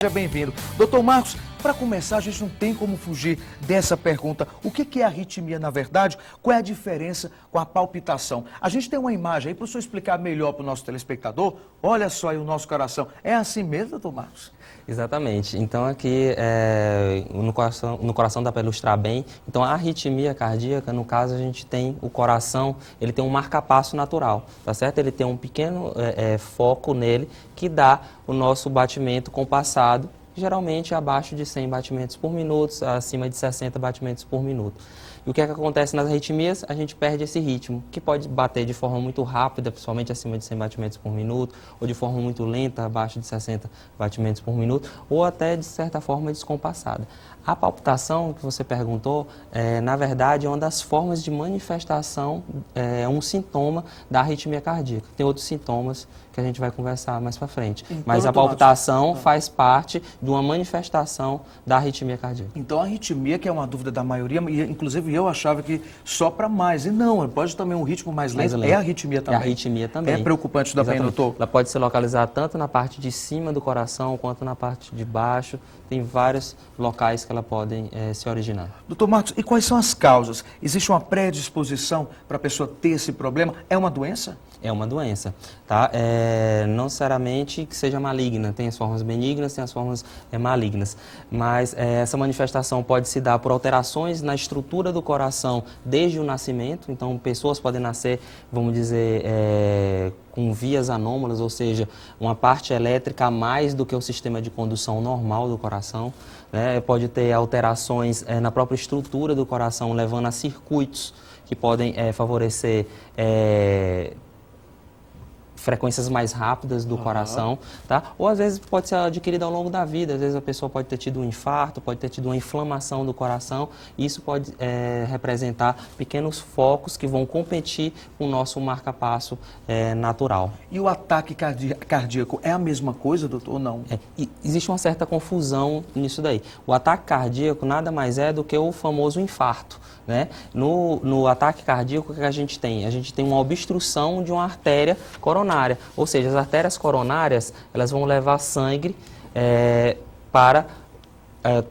Seja bem-vindo. Doutor Marcos, para começar, a gente não tem como fugir dessa pergunta. O que é arritmia, na verdade? Qual é a diferença com a palpitação? A gente tem uma imagem aí para o senhor explicar melhor para o nosso telespectador. Olha só aí o nosso coração. É assim mesmo, doutor Marcos? Exatamente. Então, aqui no coração dá para ilustrar bem. Então, a arritmia cardíaca, no caso, a gente tem o coração, ele tem um marca-passo natural, tá certo? Ele tem um pequeno foco nele que dá o nosso batimento compassado, geralmente abaixo de 100 batimentos por minuto, acima de 60 batimentos por minuto. E o que é que acontece nas arritmias? A gente perde esse ritmo, que pode bater de forma muito rápida, principalmente acima de 100 batimentos por minuto, ou de forma muito lenta, abaixo de 60 batimentos por minuto, ou até, de certa forma, descompassada. A palpitação, que você perguntou, na verdade, é uma das formas de manifestação, um sintoma da arritmia cardíaca. Tem outros sintomas que a gente vai conversar mais para frente. Então, mas a palpitação faz parte de uma manifestação da arritmia cardíaca. Então, a arritmia, que é uma dúvida da maioria, inclusive eu achava que só para mais. E não, pode também um ritmo mais lento. É arritmia também. É arritmia também. É preocupante também, doutor? Ela pode ser localizada tanto na parte de cima do coração quanto na parte de baixo. Tem vários locais que ela podem se originar. Doutor Marcos, e quais são as causas? Existe uma predisposição para a pessoa ter esse problema? É uma doença? É uma doença, tá? Não necessariamente que seja maligna, tem as formas benignas, tem as formas malignas, mas essa manifestação pode se dar por alterações na estrutura do coração desde o nascimento. Então, pessoas podem nascer, vamos dizer, com vias anômalas, ou seja, uma parte elétrica a mais do que o sistema de condução normal do coração, né? Pode ter alterações na própria estrutura do coração, levando a circuitos que podem favorecer frequências mais rápidas do coração, tá? Ou às vezes pode ser adquirida ao longo da vida, às vezes a pessoa pode ter tido um infarto, pode ter tido uma inflamação do coração, e isso pode representar pequenos focos que vão competir com o nosso marca-passo natural. E o ataque cardíaco é a mesma coisa, doutor, ou não? Existe uma certa confusão nisso daí. O ataque cardíaco nada mais é do que o famoso infarto, né? No ataque cardíaco, o que a gente tem? A gente tem uma obstrução de uma artéria coronária, ou seja, as artérias coronárias, elas vão levar sangue para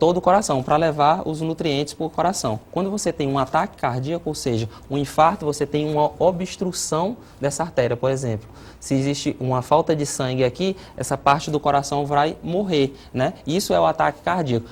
todo o coração, para levar os nutrientes para o coração. Quando você tem um ataque cardíaco, ou seja, um infarto, você tem uma obstrução dessa artéria, por exemplo. Se existe uma falta de sangue aqui, essa parte do coração vai morrer, né? Isso é o ataque cardíaco.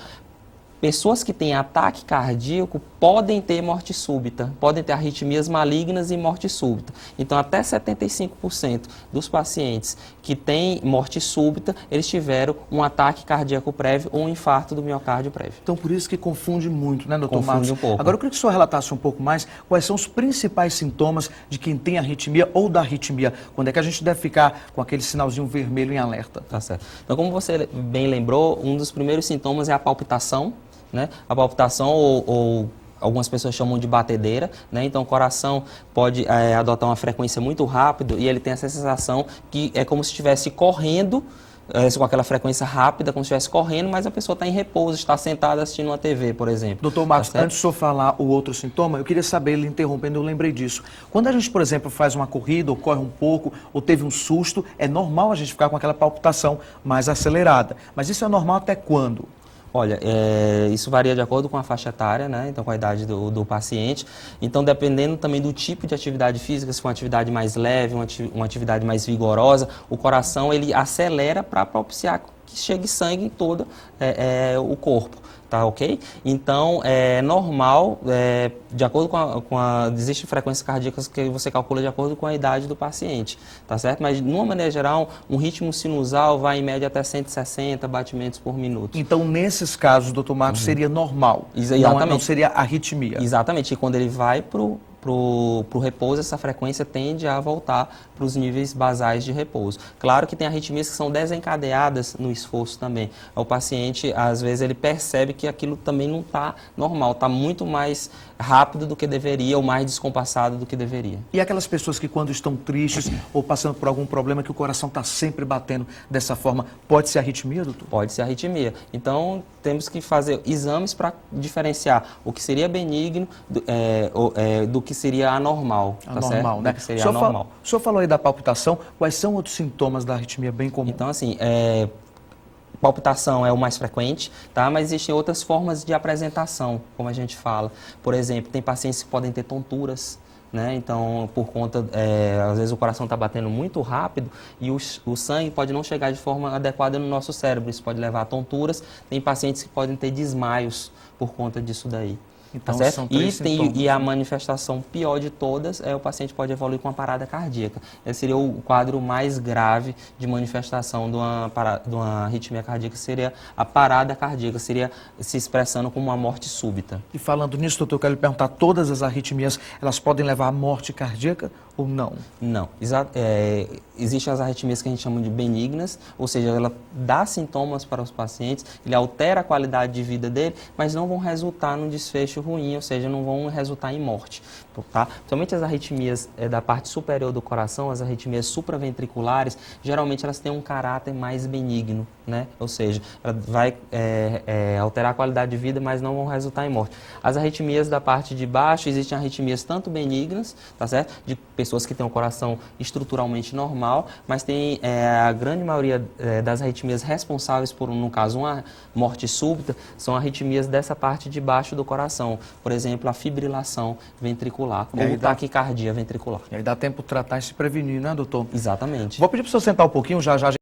Pessoas que têm ataque cardíaco podem ter morte súbita, podem ter arritmias malignas e morte súbita. Então, até 75% dos pacientes que têm morte súbita, eles tiveram um ataque cardíaco prévio ou um infarto do miocárdio prévio. Então, por isso que confunde muito, né, doutor Marcos? Confunde um pouco. Agora, eu queria que o senhor relatasse um pouco mais quais são os principais sintomas de quem tem arritmia ou da arritmia. Quando é que a gente deve ficar com aquele sinalzinho vermelho em alerta? Tá certo. Então, como você bem lembrou, um dos primeiros sintomas é a palpitação, né? A palpitação ou algumas pessoas chamam de batedeira, né? Então o coração pode adotar uma frequência muito rápida e ele tem essa sensação que é como se estivesse correndo, com aquela frequência rápida, como se estivesse correndo, mas a pessoa está em repouso, está sentada assistindo uma TV, por exemplo. Doutor Marcos, antes do senhor falar o outro sintoma, eu queria saber, ele interrompendo, eu lembrei disso. Quando a gente, por exemplo, faz uma corrida, ou corre um pouco, ou teve um susto, é normal a gente ficar com aquela palpitação mais acelerada. Mas isso é normal até quando? Olha, isso varia de acordo com a faixa etária, né? Então com a idade do paciente. Então dependendo também do tipo de atividade física, se for uma atividade mais leve, uma atividade mais vigorosa, o coração ele acelera para propiciar que chegue sangue em todo o corpo. Tá, ok? Então, é normal, de acordo existem frequências cardíacas que você calcula de acordo com a idade do paciente, tá certo? Mas, de uma maneira geral, um ritmo sinusal vai em média até 160 batimentos por minuto. Então, nesses casos, doutor Marcos, seria normal? Exatamente. Não seria arritmia? Exatamente, e quando ele vai para o repouso, essa frequência tende a voltar para os níveis basais de repouso. Claro que tem arritmias que são desencadeadas no esforço também. O paciente, às vezes, ele percebe que aquilo também não está normal, está muito mais rápido do que deveria ou mais descompassado do que deveria. E aquelas pessoas que quando estão tristes ou passando por algum problema que o coração está sempre batendo dessa forma, pode ser arritmia, doutor? Pode ser arritmia. Então, temos que fazer exames para diferenciar o que seria benigno do que seria anormal. Anormal, né? Do que seria anormal. O senhor falou aí da palpitação, quais são outros sintomas da arritmia bem comum? Então, assim, palpitação é o mais frequente, tá? Mas existem outras formas de apresentação, como a gente fala. Por exemplo, tem pacientes que podem ter tonturas, né? Então, por conta, às vezes o coração está batendo muito rápido e o sangue pode não chegar de forma adequada no nosso cérebro. Isso pode levar a tonturas. Tem pacientes que podem ter desmaios por conta disso daí. Então, Tá certo? são três sintomas, E a né? manifestação pior de todas é o paciente pode evoluir com uma parada cardíaca. Esse seria o quadro mais grave de manifestação de uma arritmia cardíaca, seria a parada cardíaca, seria se expressando como uma morte súbita. E falando nisso, doutor, eu quero lhe perguntar, todas as arritmias, elas podem levar à morte cardíaca ou não? Não. Existem as arritmias que a gente chama de benignas, ou seja, ela dá sintomas para os pacientes, ele altera a qualidade de vida dele, mas não vão resultar num desfecho ruim, ou seja, não vão resultar em morte. Tá? Principalmente as arritmias da parte superior do coração, as arritmias supraventriculares, geralmente elas têm um caráter mais benigno, né? Ou seja, ela vai alterar a qualidade de vida, mas não vão resultar em morte. As arritmias da parte de baixo, existem arritmias tanto benignas, tá certo? De pessoas que têm um coração estruturalmente normal, mas tem a grande maioria das arritmias responsáveis por, no caso, uma morte súbita, são arritmias dessa parte de baixo do coração. Por exemplo, a fibrilação ventricular, ou taquicardia ventricular. E aí dá tempo de tratar e se prevenir, né, doutor? Exatamente. Vou pedir para o senhor sentar um pouquinho, já já.